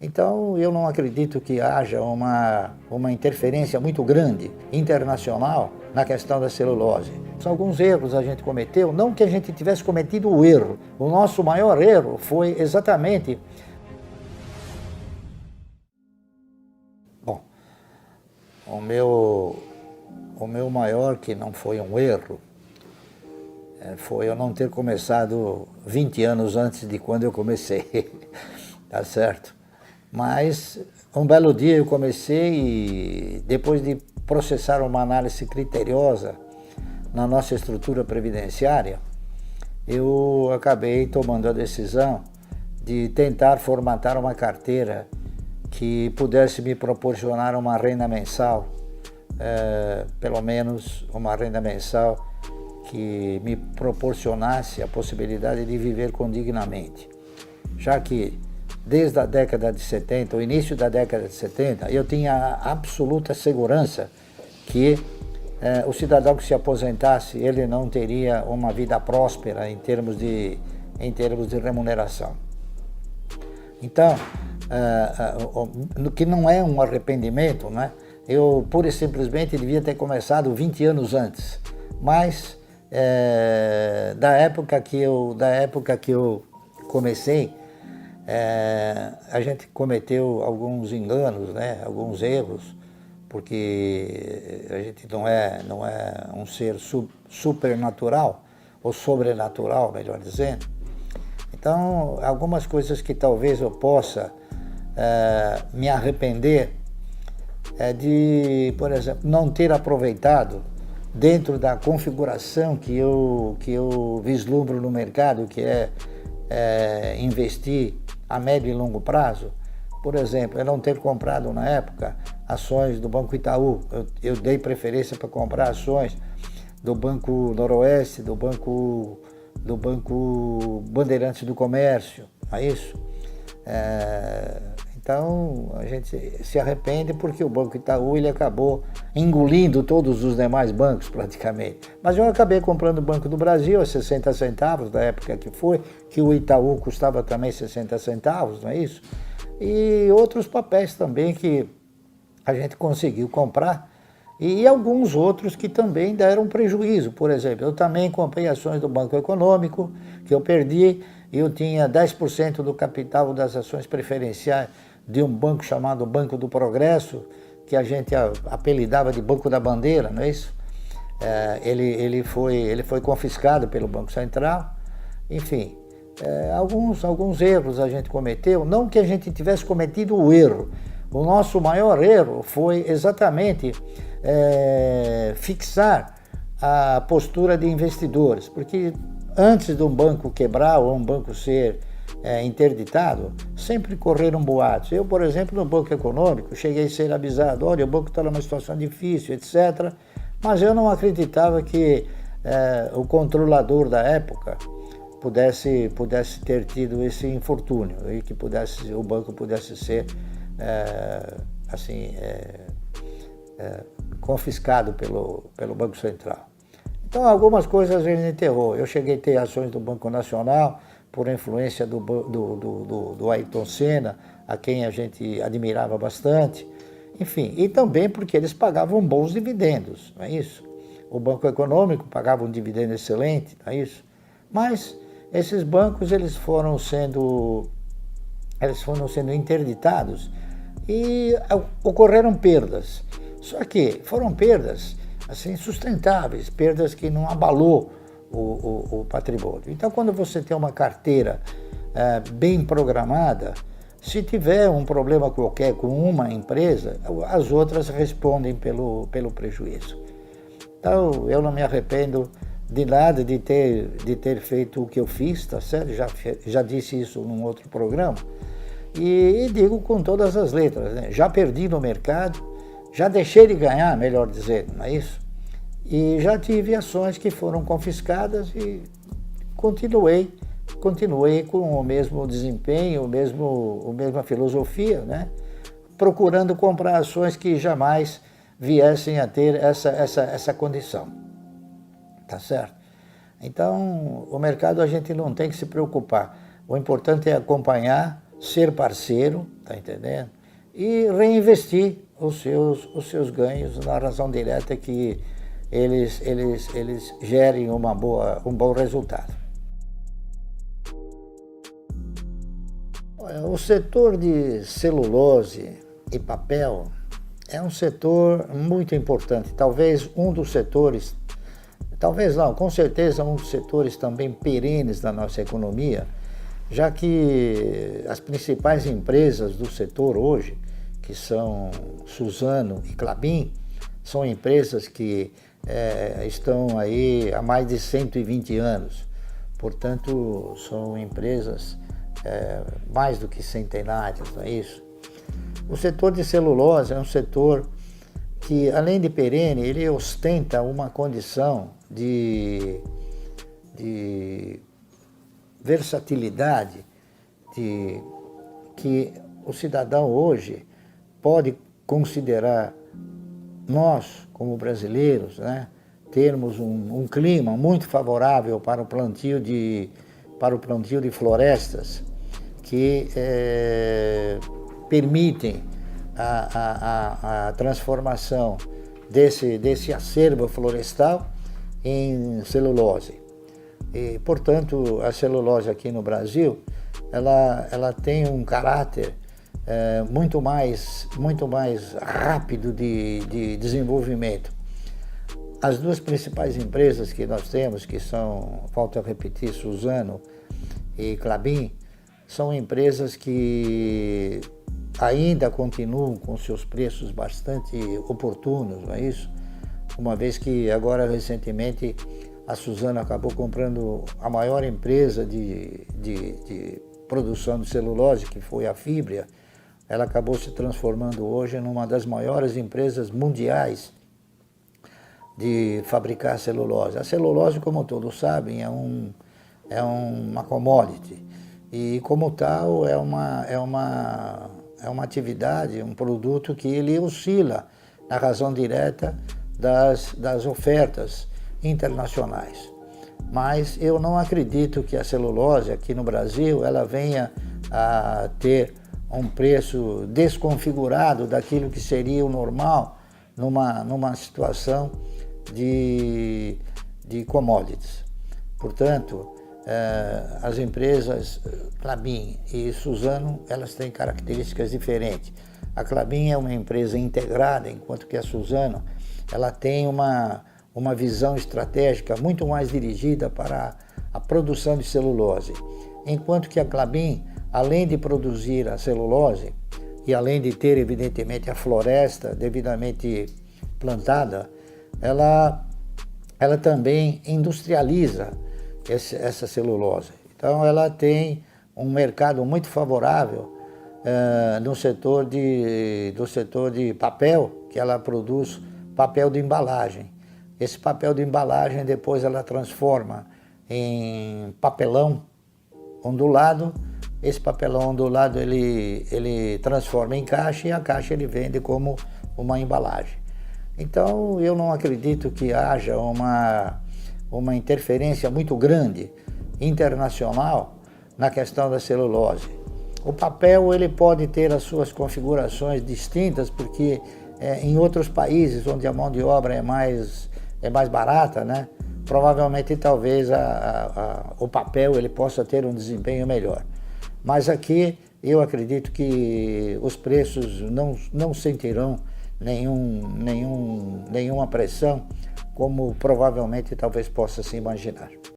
Então, eu não acredito que haja uma interferência muito grande, internacional, na questão da celulose. Alguns erros a gente cometeu, não que a gente tivesse cometido o erro. O nosso maior erro foi exatamente... Bom, o meu maior, que não foi um erro, foi eu não ter começado 20 anos antes de quando eu comecei, tá certo? Mas um belo dia eu comecei e depois de processar uma análise criteriosa na nossa estrutura previdenciária, eu acabei tomando a decisão de tentar formatar uma carteira que pudesse me proporcionar uma renda mensal, pelo menos uma renda mensal que me proporcionasse a possibilidade de viver condignamente. Já que desde a década de 70, o início da década de 70, eu tinha a absoluta segurança que o cidadão que se aposentasse, ele não teria uma vida próspera em termos de remuneração. Então, que não é um arrependimento, né? Eu pura e simplesmente devia ter começado 20 anos antes, mas da época que eu comecei, a gente cometeu alguns enganos, né? Alguns erros, porque a gente não é um ser supernatural, ou sobrenatural, melhor dizendo. Então, algumas coisas que talvez eu possa me arrepender de, por exemplo, não ter aproveitado dentro da configuração que eu vislumbro no mercado, que é investir a médio e longo prazo. Por exemplo, eu não ter comprado na época ações do Banco Itaú. Eu dei preferência para comprar ações do Banco Noroeste, do Banco Bandeirantes do Comércio, não é isso? Então, a gente se arrepende porque o Banco Itaú ele acabou engolindo todos os demais bancos praticamente. Mas eu acabei comprando o Banco do Brasil a 60 centavos, da época que foi, que o Itaú custava também 60 centavos, não é isso? E outros papéis também que a gente conseguiu comprar e alguns outros que também deram prejuízo. Por exemplo, eu também comprei ações do Banco Econômico, que eu perdi, eu tinha 10% do capital das ações preferenciais de um banco chamado Banco do Progresso, que a gente apelidava de Banco da Bandeira, não é isso? Ele foi confiscado pelo Banco Central, enfim, alguns erros a gente cometeu, não que a gente tivesse cometido o erro. O nosso maior erro foi exatamente fixar a postura de investidores, porque antes de um banco quebrar ou um banco ser interditado, sempre correram boatos. Eu, por exemplo, no Banco Econômico, cheguei a ser avisado, olha, o banco está numa situação difícil, etc. Mas eu não acreditava que o controlador da época pudesse ter tido esse infortúnio e que o banco pudesse ser confiscado pelo Banco Central. Então, algumas coisas a gente errou. Eu cheguei a ter ações do Banco Nacional por influência do Ayrton Senna, a quem a gente admirava bastante. Enfim, e também porque eles pagavam bons dividendos, não é isso? O Banco Econômico pagava um dividendo excelente, não é isso? Mas esses bancos eles foram sendo interditados e ocorreram perdas. Só que foram perdas assim, sustentáveis, perdas que não abalou o patrimônio. Então, quando você tem uma carteira bem programada, se tiver um problema qualquer com uma empresa, as outras respondem pelo prejuízo. Então, eu não me arrependo de nada de ter feito o que eu fiz, tá certo? Já disse isso num outro programa. E digo com todas as letras, né? Já perdi no mercado, já deixei de ganhar, melhor dizendo, não é isso? E já tive ações que foram confiscadas e continuei com o mesmo desempenho, a mesma filosofia, né? Procurando comprar ações que jamais viessem a ter essa condição, tá certo? Então, o mercado a gente não tem que se preocupar, o importante é acompanhar ser parceiro, tá entendendo? E reinvestir os seus ganhos na razão direta que eles gerem um bom resultado. O setor de celulose e papel é um setor muito importante, talvez um dos setores, talvez não, com certeza um dos setores também perenes da nossa economia, já que as principais empresas do setor hoje, que são Suzano e Klabin, são empresas que estão aí há mais de 120 anos, portanto são empresas mais do que centenárias, não é isso? O setor de celulose é um setor que, além de perene, ele ostenta uma condição de versatilidade que o cidadão hoje pode considerar nós, como brasileiros, né, termos um clima muito favorável para o plantio de florestas que permitem a transformação desse acervo florestal em celulose. E, portanto, a celulose aqui no Brasil, ela tem um caráter muito mais rápido de desenvolvimento. As duas principais empresas que nós temos, que são, volto a repetir, Suzano e Klabin, são empresas que ainda continuam com seus preços bastante oportunos, não é isso? Uma vez que agora, recentemente, a Suzano acabou comprando a maior empresa de produção de celulose, que foi a Fibria. Ela acabou se transformando hoje numa das maiores empresas mundiais de fabricar celulose. A celulose, como todos sabem, é uma commodity e, como tal, é uma atividade, um produto que ele oscila na razão direta das ofertas internacionais. Mas eu não acredito que a celulose aqui no Brasil ela venha a ter um preço desconfigurado daquilo que seria o normal numa situação de commodities. Portanto, as empresas Klabin e Suzano, elas têm características diferentes. A Klabin é uma empresa integrada, enquanto que a Suzano ela tem uma visão estratégica muito mais dirigida para a produção de celulose. Enquanto que a Klabin, além de produzir a celulose e além de ter, evidentemente, a floresta devidamente plantada, ela também industrializa essa celulose. Então, ela tem um mercado muito favorável do setor de papel, que ela produz papel de embalagem. Esse papel de embalagem depois ela transforma em papelão ondulado. Esse papelão ondulado ele transforma em caixa e a caixa ele vende como uma embalagem. Então eu não acredito que haja uma interferência muito grande internacional na questão da celulose. O papel ele pode ter as suas configurações distintas porque em outros países onde a mão de obra é mais barata, né? Provavelmente talvez o papel ele possa ter um desempenho melhor. Mas aqui eu acredito que os preços não sentirão nenhuma pressão, como provavelmente talvez possa se imaginar.